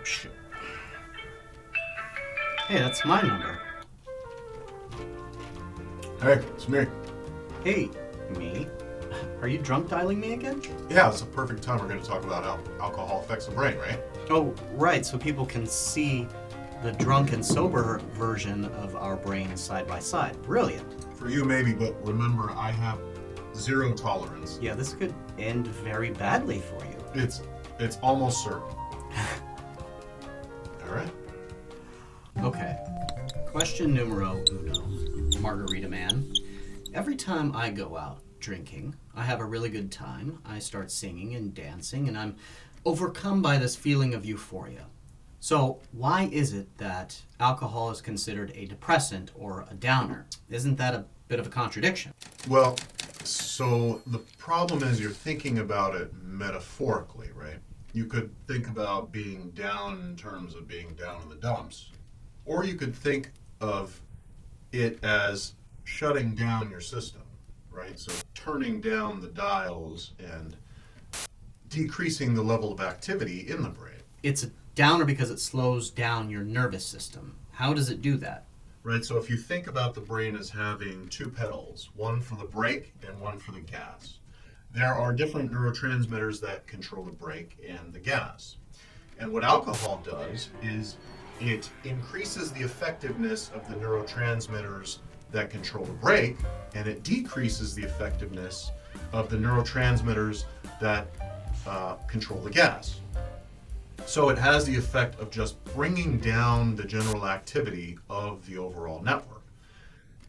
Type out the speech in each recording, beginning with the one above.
shit. Hey, that's my number. Hey, it's me. Hey, me? Are you drunk dialing me again? Yeah, it's a perfect time. We're going to talk about how alcohol affects the brain, right? Oh, right, so people can see the drunk and sober version of our brains side by side. Brilliant. For you, maybe, but remember, I have zero tolerance. Yeah, this could end very badly for you. It's almost certain. All right. Okay. Question numero uno, Margarita Man. Every time I go out drinking, I have a really good time. I start singing and dancing, and I'm overcome by this feeling of euphoria. So, why is it that alcohol is considered a depressant or a downer? Isn't that a bit of a contradiction? Well, so the problem is you're thinking about it metaphorically, right? You could think about being down in terms of being down in the dumps, or you could think of it as shutting down your system, right? So turning down the dials and decreasing the level of activity in the brain. It's a downer because it slows down your nervous system. How does it do that? Right, so if you think about the brain as having two pedals, one for the brake and one for the gas, there are different neurotransmitters that control the brake and the gas. And what alcohol does is it increases the effectiveness of the neurotransmitters that control the brake, and it decreases the effectiveness of the neurotransmitters that control the gas. So it has the effect of just bringing down the general activity of the overall network.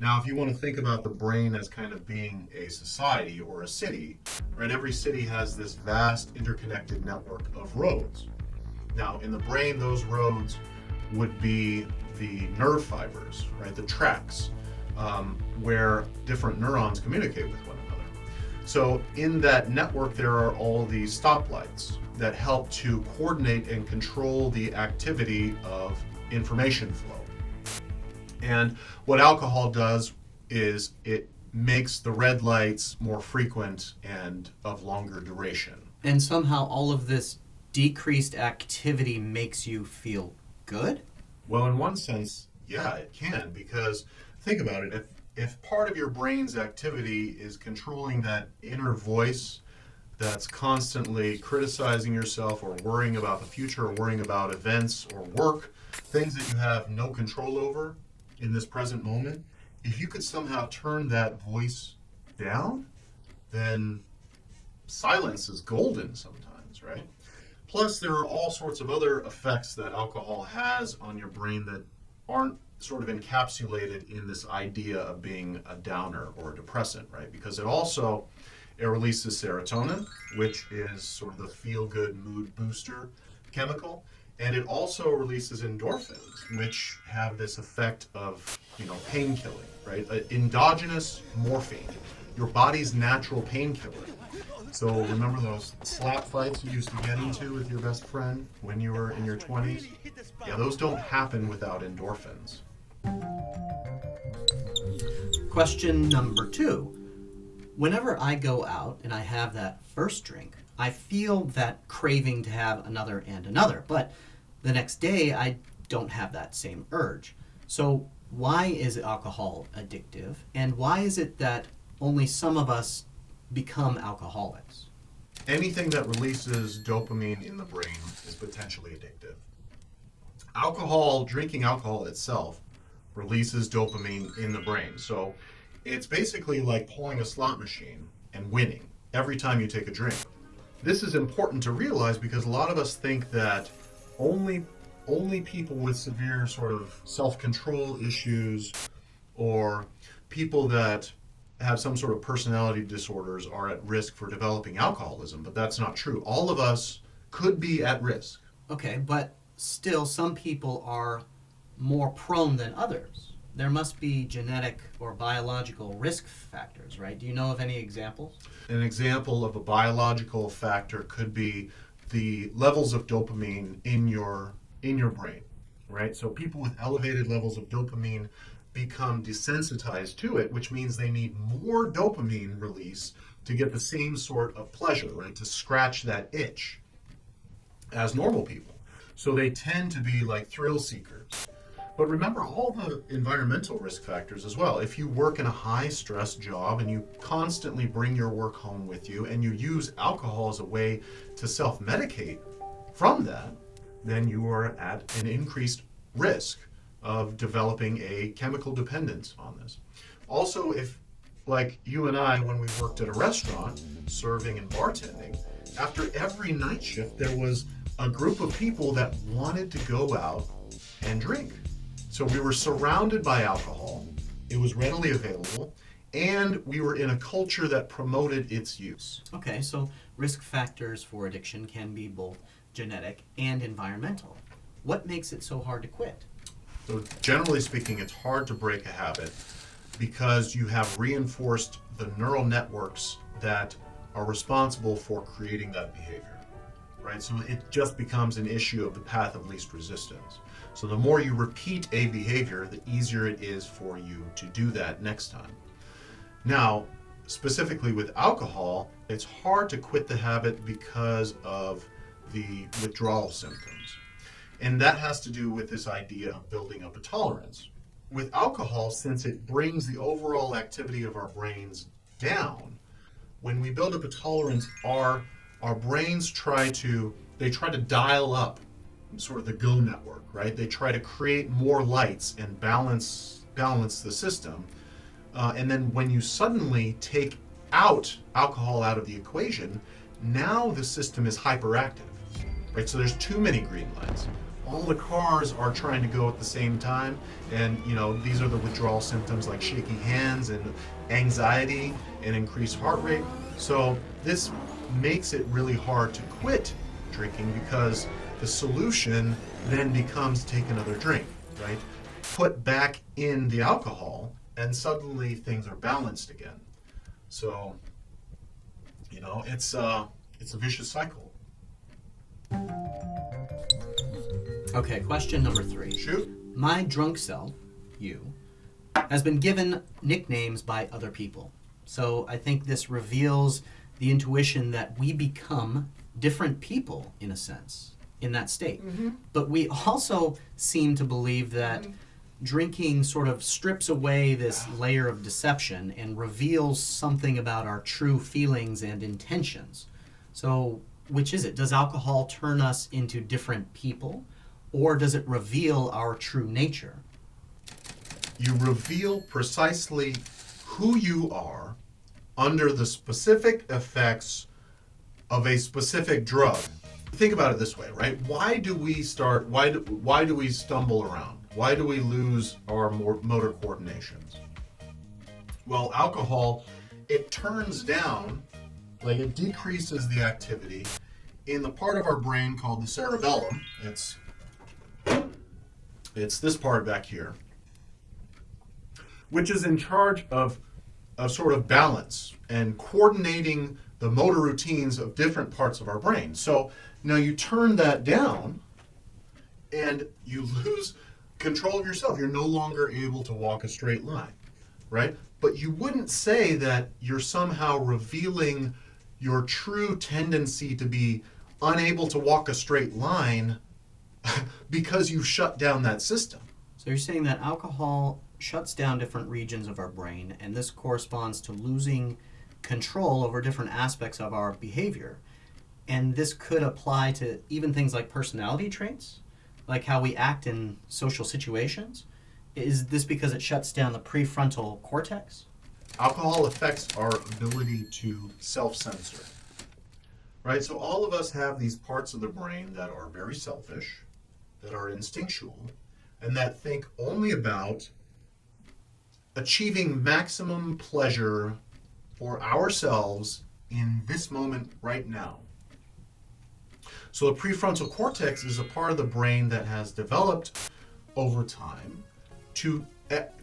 Now, if you want to think about the brain as kind of being a society or a city, right? Every city has this vast interconnected network of roads. Now, in the brain, those roads would be the nerve fibers, right? The tracks, where different neurons communicate with one another. So in that network, there are all these stoplights that help to coordinate and control the activity of information flow. And what alcohol does is it makes the red lights more frequent and of longer duration. And somehow all of this decreased activity makes you feel good? Well, in one sense, yeah, it can, because think about it. If part of your brain's activity is controlling that inner voice that's constantly criticizing yourself or worrying about the future or worrying about events or work, things that you have no control over in this present moment, if you could somehow turn that voice down, then silence is golden sometimes, right? Plus, there are all sorts of other effects that alcohol has on your brain that aren't sort of encapsulated in this idea of being a downer or a depressant, right? Because it releases serotonin, which is sort of the feel-good mood booster chemical, and it also releases endorphins, which have this effect of, pain killing, right? Endogenous morphine, your body's natural painkiller. So remember those slap fights you used to get into with your best friend when you were in your 20s? Yeah, those don't happen without endorphins. Question number two. Whenever I go out and I have that first drink, I feel that craving to have another and another, but the next day I don't have that same urge. So why is alcohol addictive, and why is it that only some of us become alcoholics? Anything that releases dopamine in the brain is potentially addictive. Drinking alcohol itself releases dopamine in the brain. So it's basically like pulling a slot machine and winning every time you take a drink. This is important to realize because a lot of us think that only people with severe sort of self-control issues or people that have some sort of personality disorders are at risk for developing alcoholism, but that's not true. All of us could be at risk. Okay, but still some people are more prone than others. There must be genetic or biological risk factors, right? Do you know of any examples? An example of a biological factor could be the levels of dopamine in your brain, right? So people with elevated levels of dopamine become desensitized to it, which means they need more dopamine release to get the same sort of pleasure, right? To scratch that itch as normal people. So they tend to be like thrill seekers. But remember all the environmental risk factors as well. If you work in a high stress job and you constantly bring your work home with you and you use alcohol as a way to self medicate from that, then you are at an increased risk of developing a chemical dependence on this. Also, if like you and I, when we worked at a restaurant serving and bartending, after every night shift, there was a group of people that wanted to go out and drink. So we were surrounded by alcohol, it was readily available, and we were in a culture that promoted its use. Okay, so risk factors for addiction can be both genetic and environmental. What makes it so hard to quit? So generally speaking, it's hard to break a habit because you have reinforced the neural networks that are responsible for creating that behavior, right? So it just becomes an issue of the path of least resistance. So the more you repeat a behavior, the easier it is for you to do that next time. Now, specifically with alcohol, it's hard to quit the habit because of the withdrawal symptoms. And that has to do with this idea of building up a tolerance. With alcohol, since it brings the overall activity of our brains down, when we build up a tolerance, our brains try to dial up sort of the go network, right? They try to create more lights and balance the system. And then when you suddenly take alcohol out of the equation, now the system is hyperactive, right? So there's too many green lights. All the cars are trying to go at the same time, and these are the withdrawal symptoms like shaky hands and anxiety and increased heart rate. So this makes it really hard to quit drinking because the solution then becomes take another drink, right? Put back in the alcohol, and suddenly things are balanced again. So, it's a vicious cycle. Okay, question number 3. Shoot. My drunk self, you, has been given nicknames by other people. So I think this reveals the intuition that we become different people, in a sense, in that state. Mm-hmm. But we also seem to believe that drinking sort of strips away this layer of deception and reveals something about our true feelings and intentions. So which is it? Does alcohol turn us into different people, or does it reveal our true nature? You reveal precisely who you are under the specific effects of a specific drug. Think about it this way, right? Why do we stumble around? Why do we lose our motor coordinations? Well, alcohol, it turns down, like it decreases the activity in the part of our brain called the cerebellum. It's this part back here, which is in charge of sort of balance and coordinating the motor routines of different parts of our brain. So now you turn that down and you lose control of yourself. You're no longer able to walk a straight line, right? But you wouldn't say that you're somehow revealing your true tendency to be unable to walk a straight line because you've shut down that system. So you're saying that alcohol shuts down different regions of our brain, and this corresponds to losing control over different aspects of our behavior. And this could apply to even things like personality traits, like how we act in social situations. Is this because it shuts down the prefrontal cortex? Alcohol affects our ability to self-censor, right? So all of us have these parts of the brain that are very selfish, that are instinctual, and that think only about achieving maximum pleasure for ourselves in this moment right now. So the prefrontal cortex is a part of the brain that has developed over time to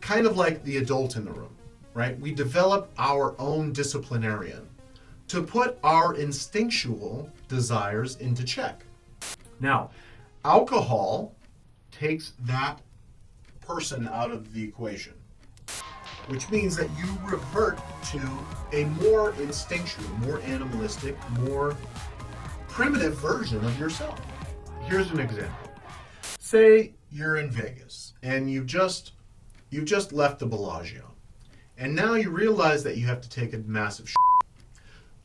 kind of like the adult in the room, right? We develop our own disciplinarian to put our instinctual desires into check. Now, alcohol takes that person out of the equation, which means that you revert to a more instinctual, more animalistic, more primitive version of yourself. Here's an example. say you're in Vegas and you've just left the Bellagio, and now you realize that you have to take a massive shit.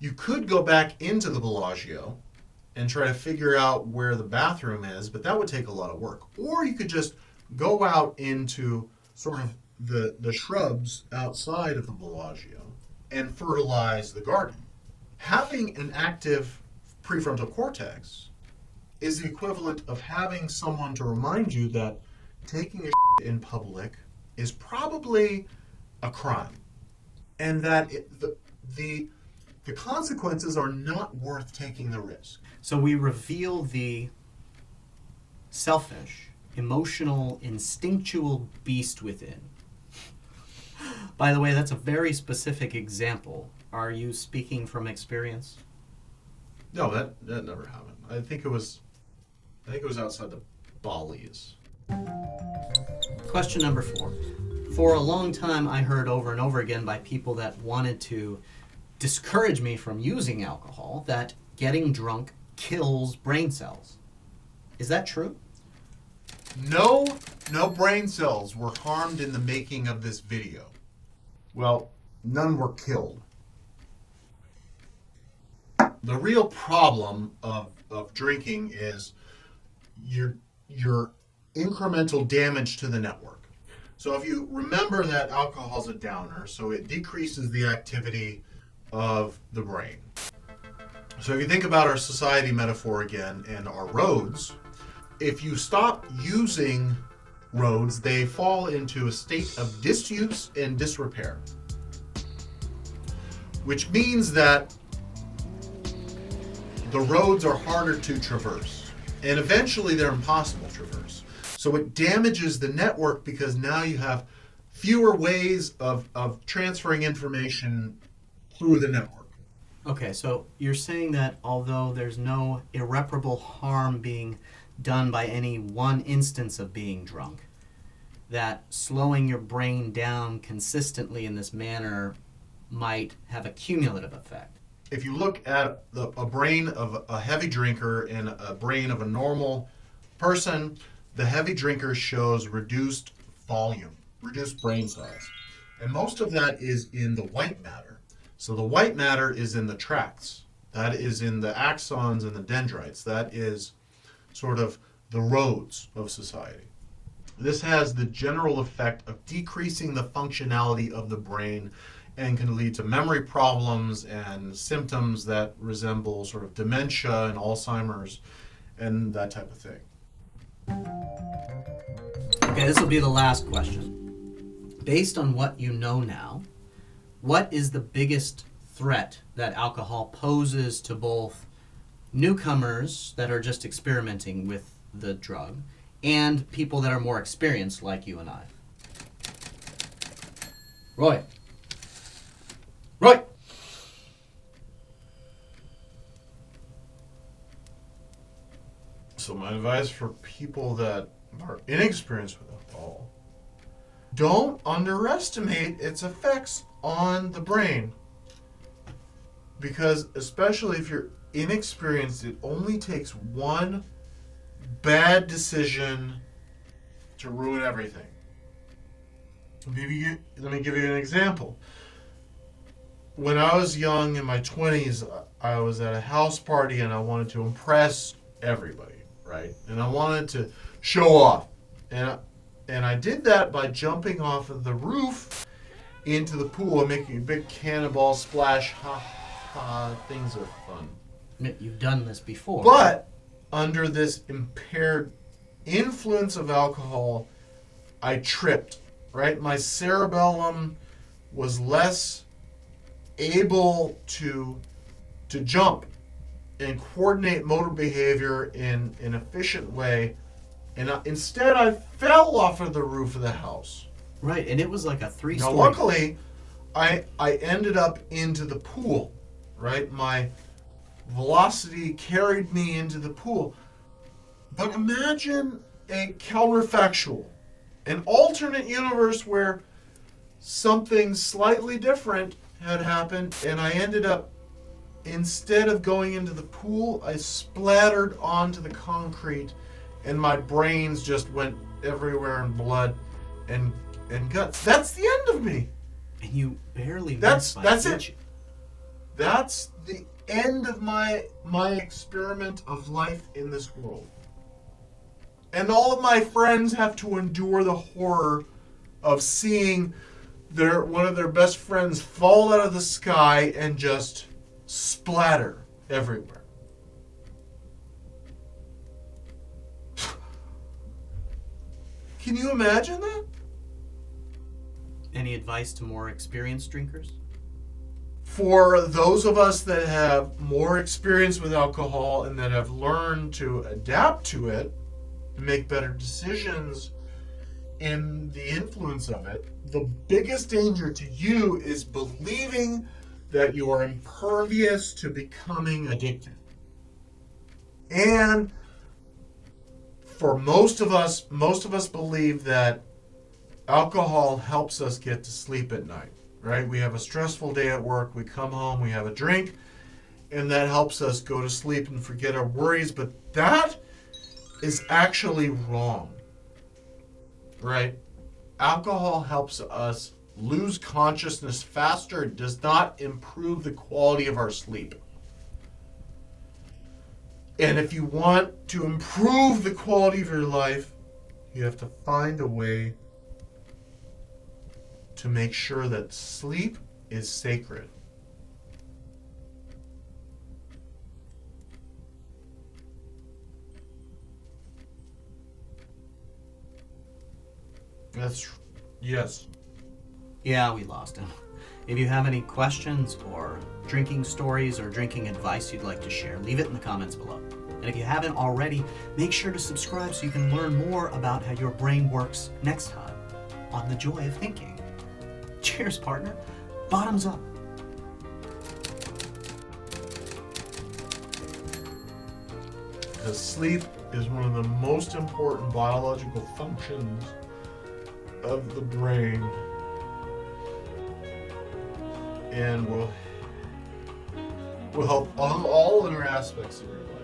You could go back into the Bellagio and try to figure out where the bathroom is, but that would take a lot of work. Or you could just go out into sort of the shrubs outside of the Bellagio and fertilize the garden. Having an active prefrontal cortex is the equivalent of having someone to remind you that taking a shit in public is probably a crime, and that the consequences are not worth taking the risk. So we reveal the selfish, emotional, instinctual beast within. By the way, that's a very specific example. Are you speaking from experience? No, that never happened. I think it was outside the Bali's. Question number 4. For a long time, I heard over and over again by people that wanted to discourage me from using alcohol that getting drunk kills brain cells. Is that true? No brain cells were harmed in the making of this video. Well, none were killed. The real problem of drinking is your incremental damage to the network. So if you remember that alcohol is a downer, so it decreases the activity of the brain. So if you think about our society metaphor again and our roads, if you stop using roads, they fall into a state of disuse and disrepair, which means that the roads are harder to traverse, and eventually they're impossible to traverse. So it damages the network because now you have fewer ways of transferring information through the network. Okay, so you're saying that although there's no irreparable harm being done by any one instance of being drunk, that slowing your brain down consistently in this manner might have a cumulative effect. If you look at a brain of a heavy drinker and a brain of a normal person, the heavy drinker shows reduced volume, reduced brain size. And most of that is in the white matter. So the white matter is in the tracts. That is in the axons and the dendrites. That is sort of the roads of society. This has the general effect of decreasing the functionality of the brain and can lead to memory problems and symptoms that resemble sort of dementia and Alzheimer's and that type of thing. Okay, this will be the last question. Based on what you know now, what is the biggest threat that alcohol poses to both newcomers that are just experimenting with the drug and people that are more experienced like you and I? Roy. So my advice for people that are inexperienced with alcohol, don't underestimate its effects on the brain. Because especially if you're inexperienced, it only takes one bad decision to ruin everything. Let me give you an example. When I was young in my 20s, I was at a house party and I wanted to impress everybody, right? And I wanted to show off. And I did that by jumping off of the roof into the pool and making a big cannonball splash. Ha ha, things are fun. You've done this before. But under this impaired influence of alcohol, I tripped, right? My cerebellum was less able to jump and coordinate motor behavior in an efficient way. And instead, I fell off of the roof of the house. Right, and it was like a 3-story. Now, luckily, I ended up into the pool, right? My velocity carried me into the pool. But imagine a counterfactual, an alternate universe where something slightly different had happened, and I ended up, instead of going into the pool, I splattered onto the concrete and my brains just went everywhere in blood and guts. That's the end of me. And you barely That's went by, it. did you? That's the end of my experiment of life in this world. And all of my friends have to endure the horror of seeing one of their best friends fall out of the sky and just splatter everywhere. Can you imagine that? Any advice to more experienced drinkers? For those of us that have more experience with alcohol and that have learned to adapt to it and make better decisions in the influence of it, the biggest danger to you is believing that you are impervious to becoming addicted. And for most of us believe that alcohol helps us get to sleep at night, right? We have a stressful day at work, we come home, we have a drink, and that helps us go to sleep and forget our worries, but that is actually wrong, right? Alcohol helps us lose consciousness faster. It does not improve the quality of our sleep. And if you want to improve the quality of your life, you have to find a way to make sure that sleep is sacred. Yes. Yeah, we lost him. If you have any questions or drinking stories or drinking advice you'd like to share, leave it in the comments below. And if you haven't already, make sure to subscribe so you can learn more about how your brain works next time on The Joy of Thinking. Cheers, partner. Bottoms up. Because sleep is one of the most important biological functions of the brain and will help on all inner aspects of your life.